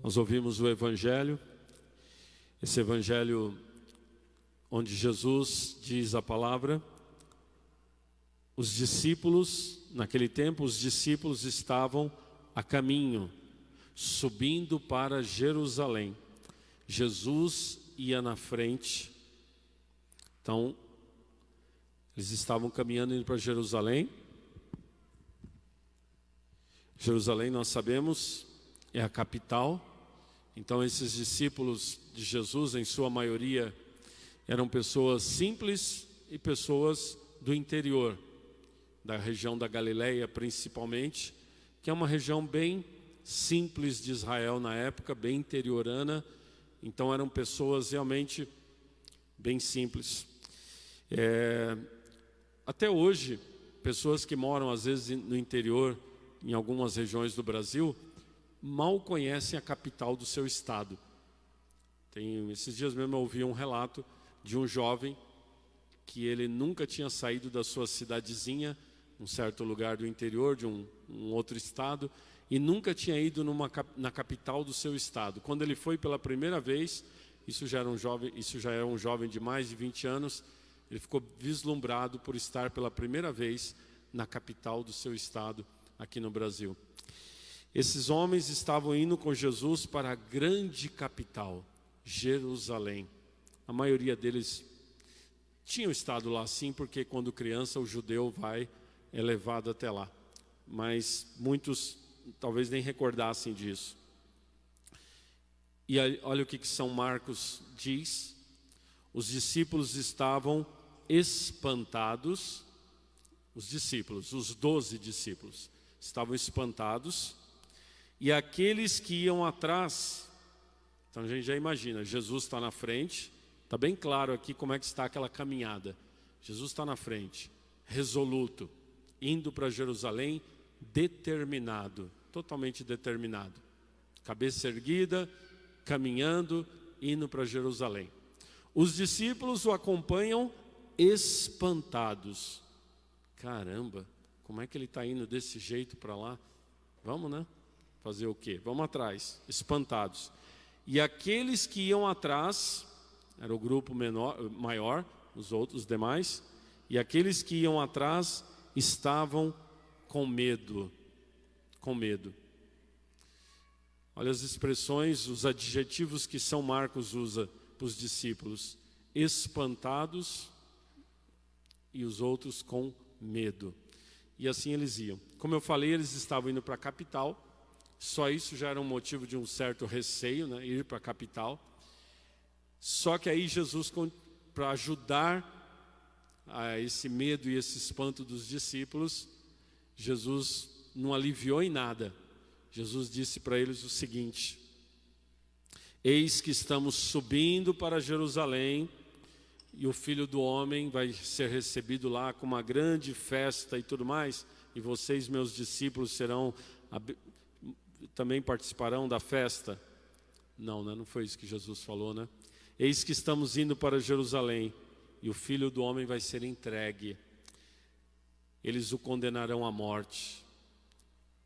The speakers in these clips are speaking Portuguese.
Nós ouvimos o Evangelho, esse Evangelho onde Jesus diz a palavra. Os discípulos, naquele tempo, os discípulos estavam a caminho, subindo para Jerusalém. Jesus ia na frente. Então, eles estavam caminhando indo para Jerusalém. Jerusalém, nós sabemos, é a capital. Então, esses discípulos de Jesus, em sua maioria, eram pessoas simples e pessoas do interior, da região da Galileia principalmente, que é uma região bem simples de Israel na época, bem interiorana. Então, eram pessoas realmente bem simples. Até hoje, pessoas que moram às vezes no interior, em algumas regiões do Brasil, mal conhecem a capital do seu estado. Esses dias mesmo eu ouvi um relato de um jovem que ele nunca tinha saído da sua cidadezinha, um certo lugar do interior de um outro estado, e nunca tinha ido na capital do seu estado. Quando ele foi pela primeira vez, isso já era um jovem de mais de 20 anos, ele ficou vislumbrado por estar pela primeira vez na capital do seu estado, aqui no Brasil. Esses homens estavam indo com Jesus para a grande capital, Jerusalém. A maioria deles tinham estado lá sim, porque quando criança o judeu é levado até lá. Mas muitos talvez nem recordassem disso. E aí, olha o que São Marcos diz. Os discípulos estavam espantados. Os discípulos, os 12 discípulos, estavam espantados. E aqueles que iam atrás, então a gente já imagina, Jesus está na frente, está bem claro aqui como é que está aquela caminhada. Jesus está na frente, resoluto, indo para Jerusalém, determinado, totalmente determinado. Cabeça erguida, caminhando, indo para Jerusalém. Os discípulos o acompanham espantados. Caramba, como é que ele está indo desse jeito para lá? Vamos, né? Fazer o quê? Vamos atrás, espantados. E aqueles que iam atrás, era o grupo maior, os demais, e aqueles que iam atrás estavam com medo. Com medo. Olha as expressões, os adjetivos que São Marcos usa para os discípulos: espantados e os outros com medo. E assim eles iam. Como eu falei, eles estavam indo para a capital. Só isso já era um motivo de um certo receio, né? Ir para a capital. Só que aí Jesus, para ajudar a esse medo e esse espanto dos discípulos, Jesus não aliviou em nada. Jesus disse para eles o seguinte: eis que estamos subindo para Jerusalém, e o Filho do Homem vai ser recebido lá com uma grande festa e tudo mais, e vocês, meus discípulos, também participarão da festa. Não, né? Não foi isso que Jesus falou, né? Eis que estamos indo para Jerusalém, e o Filho do Homem vai ser entregue. Eles o condenarão à morte,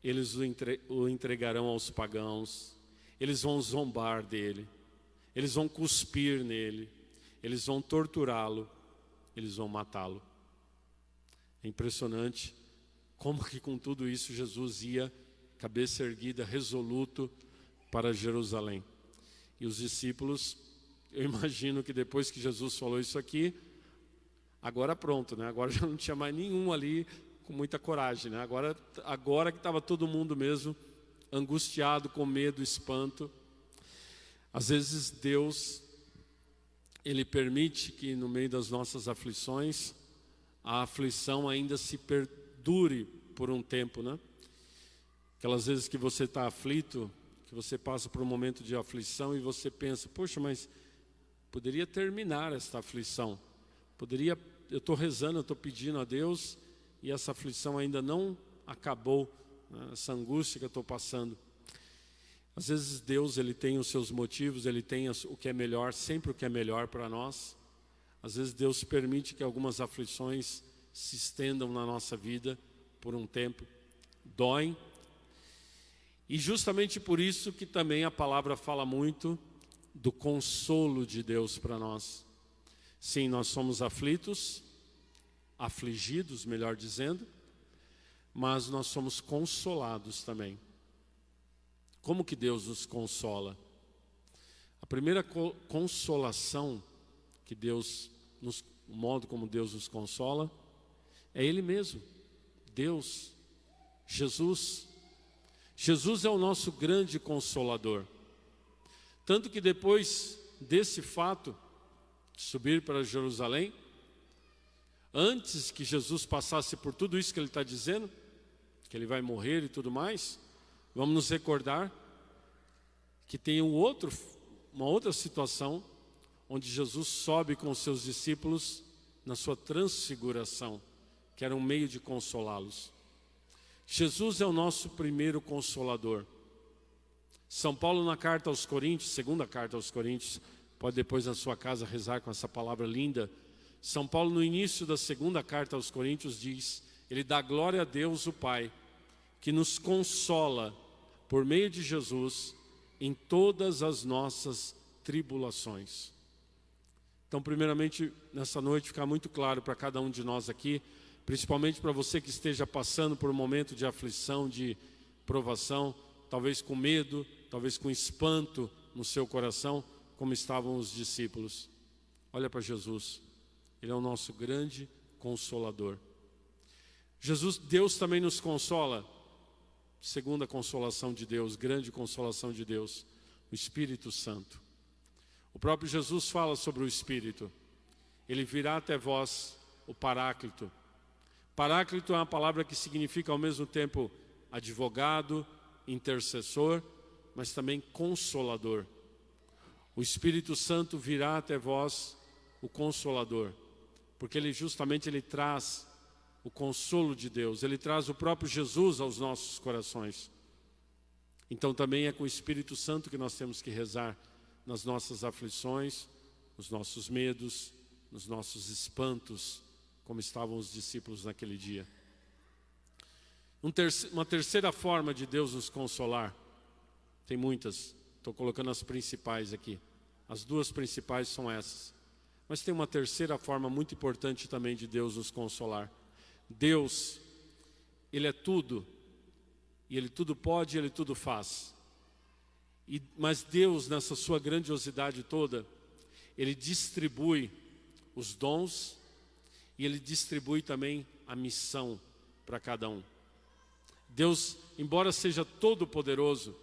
eles o entregarão aos pagãos, eles vão zombar dele, eles vão cuspir nele, eles vão torturá-lo, eles vão matá-lo. É impressionante como que com tudo isso Jesus ia, cabeça erguida, resoluto, para Jerusalém. E os discípulos, eu imagino que depois que Jesus falou isso aqui, agora pronto, né? Agora já não tinha mais nenhum ali com muita coragem, né? Agora que estava todo mundo mesmo angustiado, com medo, espanto. Às vezes Deus, Ele permite que no meio das nossas aflições, a aflição ainda se perdure por um tempo, né? Aquelas vezes que você está aflito, que você passa por um momento de aflição e você pensa: poxa, mas poderia terminar esta aflição. Eu estou rezando, eu estou pedindo a Deus, e essa aflição ainda não acabou, né? Essa angústia que eu estou passando. Às vezes Deus, Ele tem os seus motivos, Ele tem o que é melhor, sempre o que é melhor para nós. Às vezes Deus permite que algumas aflições se estendam na nossa vida por um tempo, doem. E justamente por isso que também a palavra fala muito do consolo de Deus para nós. Sim, nós somos aflitos, afligidos, melhor dizendo, mas nós somos consolados também. Como que Deus nos consola? A primeira consolação que Deus, o modo como Deus nos consola, é Ele mesmo, Deus, Jesus. Jesus é o nosso grande consolador. Tanto que depois desse fato, de subir para Jerusalém, antes que Jesus passasse por tudo isso que Ele está dizendo, que Ele vai morrer e tudo mais, vamos nos recordar que tem uma outra situação, onde Jesus sobe com os seus discípulos na sua transfiguração, que era um meio de consolá-los. Jesus é o nosso primeiro consolador. São Paulo na carta aos Coríntios, segunda carta aos Coríntios, pode depois na sua casa rezar com essa palavra linda. São Paulo no início da segunda carta aos Coríntios diz, ele dá glória a Deus o Pai, que nos consola por meio de Jesus em todas as nossas tribulações. Então, primeiramente, nessa noite, ficar muito claro para cada um de nós aqui, principalmente para você que esteja passando por um momento de aflição, de provação, talvez com medo, talvez com espanto no seu coração, como estavam os discípulos. Olha para Jesus, Ele é o nosso grande consolador. Jesus, Deus também nos consola, segunda consolação de Deus, grande consolação de Deus, o Espírito Santo. O próprio Jesus fala sobre o Espírito. Ele virá até vós, o Paráclito. Paráclito é uma palavra que significa ao mesmo tempo advogado, intercessor, mas também consolador. O Espírito Santo virá até vós, o Consolador, porque ele traz o consolo de Deus, ele traz o próprio Jesus aos nossos corações. Então também é com o Espírito Santo que nós temos que rezar nas nossas aflições, nos nossos medos, nos nossos espantos, como estavam os discípulos naquele dia. Uma terceira forma de Deus nos consolar, tem muitas, estou colocando as principais aqui. As duas principais são essas. Mas tem uma terceira forma muito importante também de Deus nos consolar. Deus, Ele é tudo, e Ele tudo pode, Ele tudo faz. Mas Deus, nessa sua grandiosidade toda, Ele distribui os dons e Ele distribui também a missão para cada um. Deus, embora seja todo poderoso,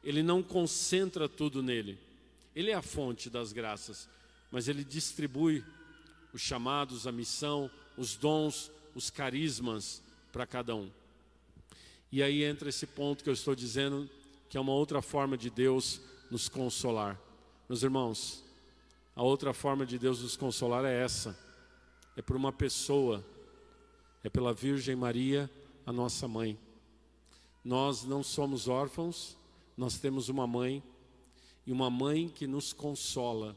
Ele não concentra tudo nele. Ele é a fonte das graças, mas Ele distribui os chamados, a missão, os dons, os carismas para cada um. E aí entra esse ponto que eu estou dizendo, que é uma outra forma de Deus nos consolar. Meus irmãos, a outra forma de Deus nos consolar é essa. É por uma pessoa, é pela Virgem Maria, a nossa mãe. Nós não somos órfãos, nós temos uma mãe, e uma mãe que nos consola.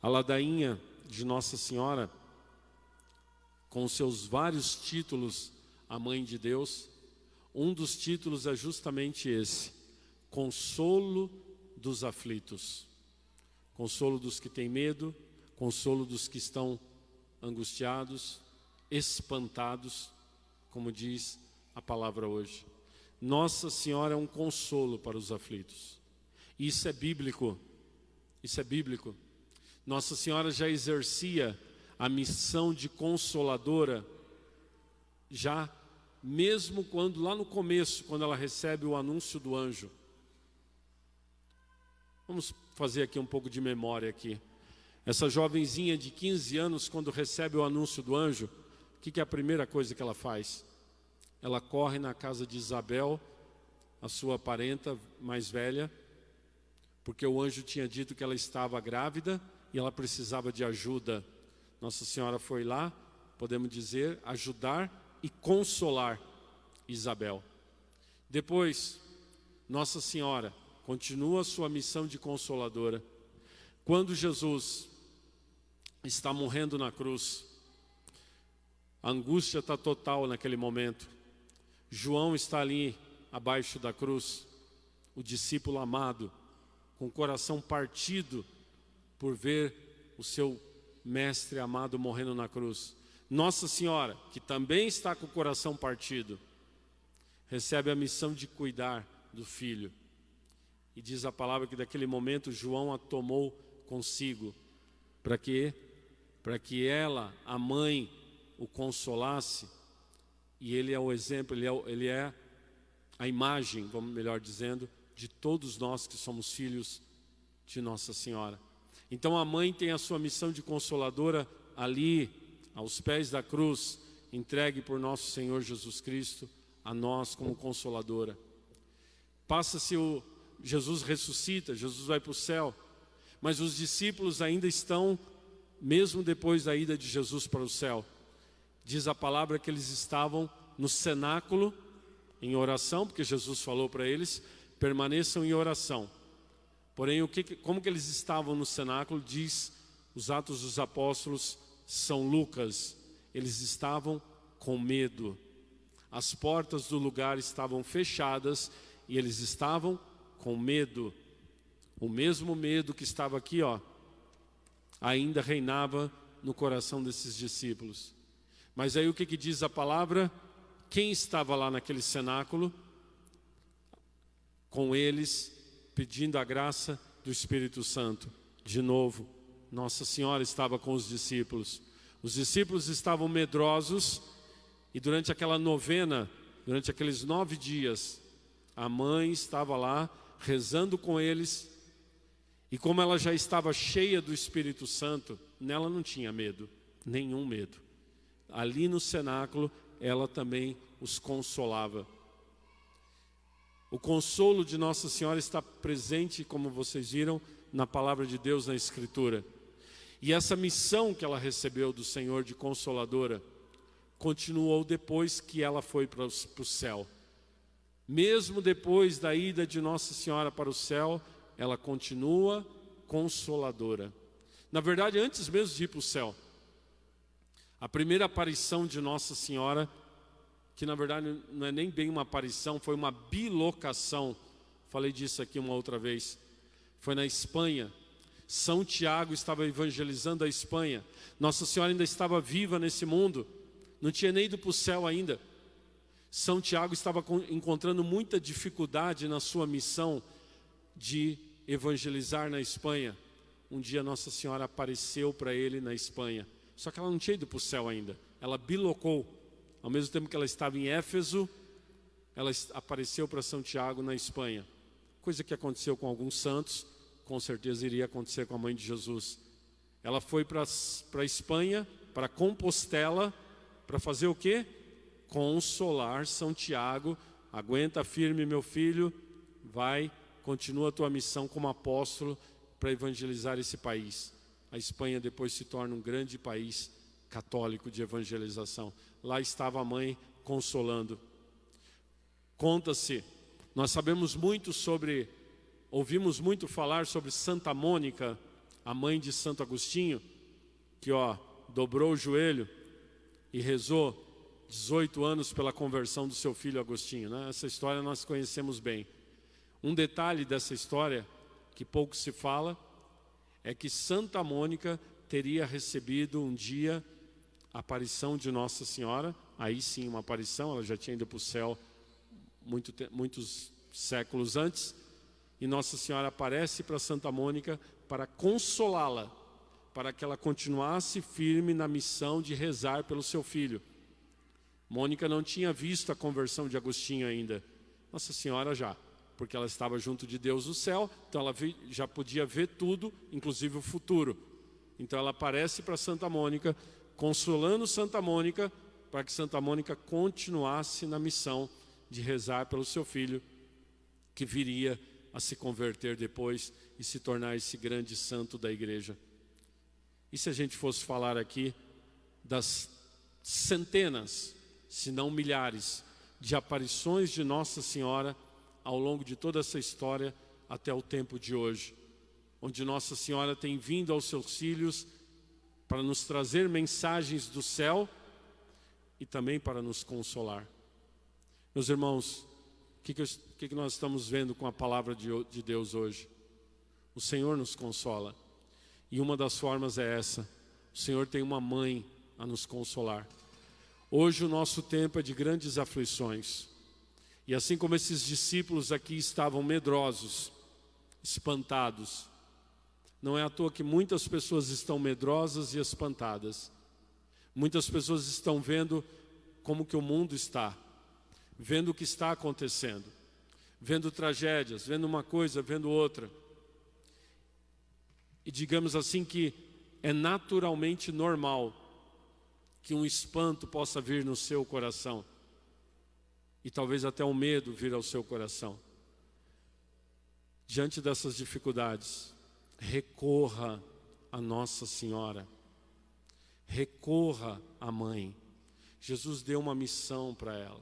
A ladainha de Nossa Senhora, com os seus vários títulos, a Mãe de Deus, um dos títulos é justamente esse: consolo dos aflitos. Consolo dos que têm medo, consolo dos que estão angustiados, espantados, como diz a palavra hoje. Nossa Senhora é um consolo para os aflitos. Isso é bíblico. Isso é bíblico. Nossa Senhora já exercia a missão de consoladora, já mesmo quando lá no começo, quando ela recebe o anúncio do anjo. Vamos fazer aqui um pouco de memória aqui. Essa jovenzinha de 15 anos, quando recebe o anúncio do anjo, o que é a primeira coisa que ela faz? Ela corre na casa de Isabel, a sua parenta mais velha, porque o anjo tinha dito que ela estava grávida e ela precisava de ajuda. Nossa Senhora foi lá, podemos dizer, ajudar e consolar Isabel. Depois, Nossa Senhora continua a sua missão de consoladora. Quando Jesus está morrendo na cruz, a angústia está total naquele momento. João está ali abaixo da cruz, o discípulo amado, com o coração partido por ver o seu mestre amado morrendo na cruz. Nossa Senhora, que também está com o coração partido, recebe a missão de cuidar do filho. E diz a palavra que daquele momento João a tomou consigo. Para quê? Para que ela, a mãe, o consolasse. E ele é o exemplo, ele é a imagem, vamos melhor dizendo, de todos nós que somos filhos de Nossa Senhora. Então a mãe tem a sua missão de consoladora ali, aos pés da cruz, entregue por nosso Senhor Jesus Cristo a nós como consoladora. Passa-se Jesus ressuscita, Jesus vai para o céu, mas os discípulos ainda estão, mesmo depois da ida de Jesus para o céu, diz a palavra que eles estavam no cenáculo, em oração, porque Jesus falou para eles, permaneçam em oração. Porém, como que eles estavam no cenáculo, diz os Atos dos Apóstolos, São Lucas, eles estavam com medo. As portas do lugar estavam fechadas e eles estavam com medo. O mesmo medo que estava aqui, ainda reinava no coração desses discípulos. Mas aí o que diz a palavra? Quem estava lá naquele cenáculo? Com eles, pedindo a graça do Espírito Santo. De novo, Nossa Senhora estava com os discípulos. Os discípulos estavam medrosos e durante aquela novena, durante aqueles 9 dias, a mãe estava lá rezando com eles. E como ela já estava cheia do Espírito Santo, nela não tinha medo, nenhum medo. Ali no cenáculo, ela também os consolava. O consolo de Nossa Senhora está presente, como vocês viram, na palavra de Deus, na Escritura. E essa missão que ela recebeu do Senhor de consoladora, continuou depois que ela foi para o céu. Mesmo depois da ida de Nossa Senhora para o céu, ela continua consoladora. Na verdade, antes mesmo de ir para o céu, a primeira aparição de Nossa Senhora, que na verdade não é nem bem uma aparição, foi uma bilocação. Falei disso aqui uma outra vez. Foi na Espanha. São Tiago estava evangelizando a Espanha. Nossa Senhora ainda estava viva nesse mundo. Não tinha nem ido para o céu ainda. São Tiago estava encontrando muita dificuldade na sua missão de evangelizar na Espanha. Um dia Nossa Senhora apareceu para ele na Espanha. Só que ela não tinha ido para o céu ainda. Ela bilocou. Ao mesmo tempo que ela estava em Éfeso, ela apareceu para São Tiago na Espanha. Coisa que aconteceu com alguns santos, com certeza iria acontecer com a mãe de Jesus. Ela foi para a Espanha, para Compostela, para fazer o quê? Consolar São Tiago. Aguenta firme, meu filho, vai, continua a tua missão como apóstolo para evangelizar esse país. A Espanha depois se torna um grande país católico de evangelização. Lá estava a mãe consolando. Conta-se, nós sabemos muito ouvimos muito falar sobre Santa Mônica, a mãe de Santo Agostinho, que dobrou o joelho e rezou 18 anos pela conversão do seu filho Agostinho, né? Essa história nós conhecemos bem. Um detalhe dessa história, que pouco se fala, é que Santa Mônica teria recebido um dia a aparição de Nossa Senhora. Aí sim uma aparição, ela já tinha ido para o céu muitos séculos antes. E Nossa Senhora aparece para Santa Mônica para consolá-la, para que ela continuasse firme na missão de rezar pelo seu filho. Mônica não tinha visto a conversão de Agostinho ainda. Nossa Senhora já, porque ela estava junto de Deus no céu, então ela já podia ver tudo, inclusive o futuro. Então ela aparece para Santa Mônica, consolando Santa Mônica, para que Santa Mônica continuasse na missão de rezar pelo seu filho, que viria a se converter depois e se tornar esse grande santo da igreja. E se a gente fosse falar aqui das centenas, se não milhares, de aparições de Nossa Senhora ao longo de toda essa história até o tempo de hoje, onde Nossa Senhora tem vindo aos seus filhos para nos trazer mensagens do céu e também para nos consolar. Meus irmãos, que nós estamos vendo com a palavra de Deus hoje? O Senhor nos consola. E uma das formas é essa. O Senhor tem uma mãe a nos consolar. Hoje o nosso tempo é de grandes aflições. E assim como esses discípulos aqui estavam medrosos, espantados, não é à toa que muitas pessoas estão medrosas e espantadas. Muitas pessoas estão vendo como que o mundo está, vendo o que está acontecendo, vendo tragédias, vendo uma coisa, vendo outra. E digamos assim que é naturalmente normal que um espanto possa vir no seu coração. E talvez até um medo vir ao seu coração. Diante dessas dificuldades, recorra a Nossa Senhora. Recorra à Mãe. Jesus deu uma missão para ela.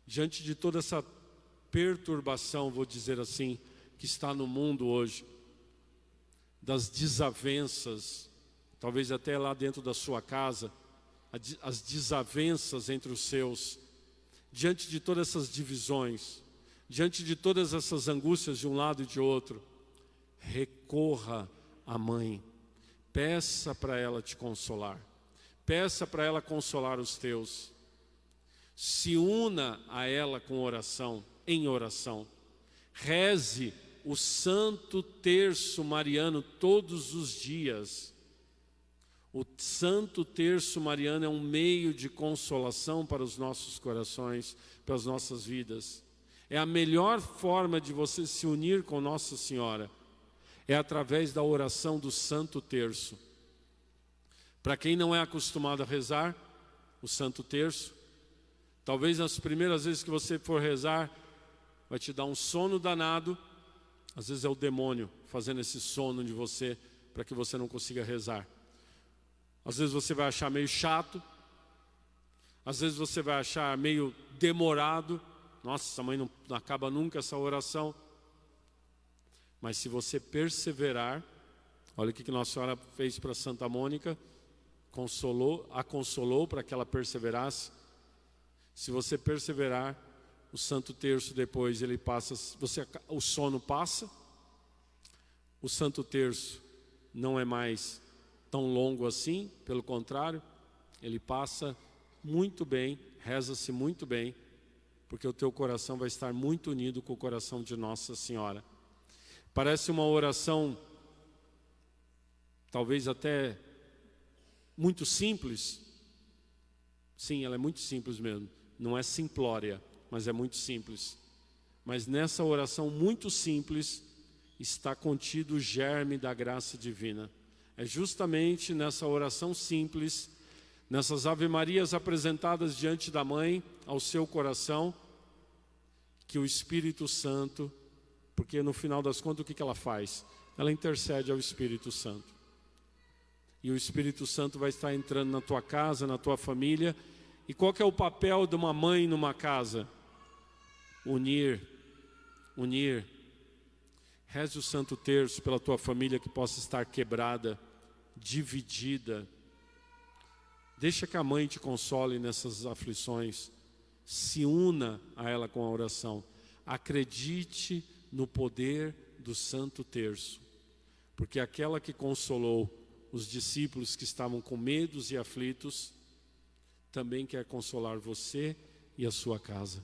Diante de toda essa perturbação, vou dizer assim, que está no mundo hoje, das desavenças, talvez até lá dentro da sua casa, as desavenças entre os seus, diante de todas essas divisões, diante de todas essas angústias de um lado e de outro, recorra à Mãe, peça para ela te consolar, peça para ela consolar os teus, se una a ela com oração, em oração, reze o Santo Terço Mariano todos os dias. O Santo Terço Mariano é um meio de consolação para os nossos corações, para as nossas vidas. É a melhor forma de você se unir com Nossa Senhora, é através da oração do Santo Terço. Para quem não é acostumado a rezar o Santo Terço, talvez nas primeiras vezes que você for rezar, vai te dar um sono danado. Às vezes é o demônio fazendo esse sono de você, para que você não consiga rezar. Às vezes você vai achar meio chato, às vezes você vai achar meio demorado. Nossa, mãe, não acaba nunca essa oração. Mas se você perseverar, olha o que Nossa Senhora fez para Santa Mônica, a consolou para que ela perseverasse. Se você perseverar, o Santo Terço depois ele passa, o sono passa, o Santo Terço não é mais tão longo assim, pelo contrário, ele passa muito bem, reza-se muito bem, porque o teu coração vai estar muito unido com o coração de Nossa Senhora. Parece uma oração, talvez até muito simples. Sim, ela é muito simples mesmo, não é simplória, mas é muito simples. Mas nessa oração muito simples está contido o germe da graça divina. É justamente nessa oração simples, nessas ave-marias apresentadas diante da mãe, ao seu coração, que o Espírito Santo, porque no final das contas o que ela faz? Ela intercede ao Espírito Santo. E o Espírito Santo vai estar entrando na tua casa, na tua família. E qual que é o papel de uma mãe numa casa? Unir. Reze o Santo Terço pela tua família que possa estar quebrada, dividida. Deixa que a mãe te console nessas aflições. Se una a ela com a oração. Acredite no poder do Santo Terço. Porque aquela que consolou os discípulos que estavam com medos e aflitos, também quer consolar você e a sua casa.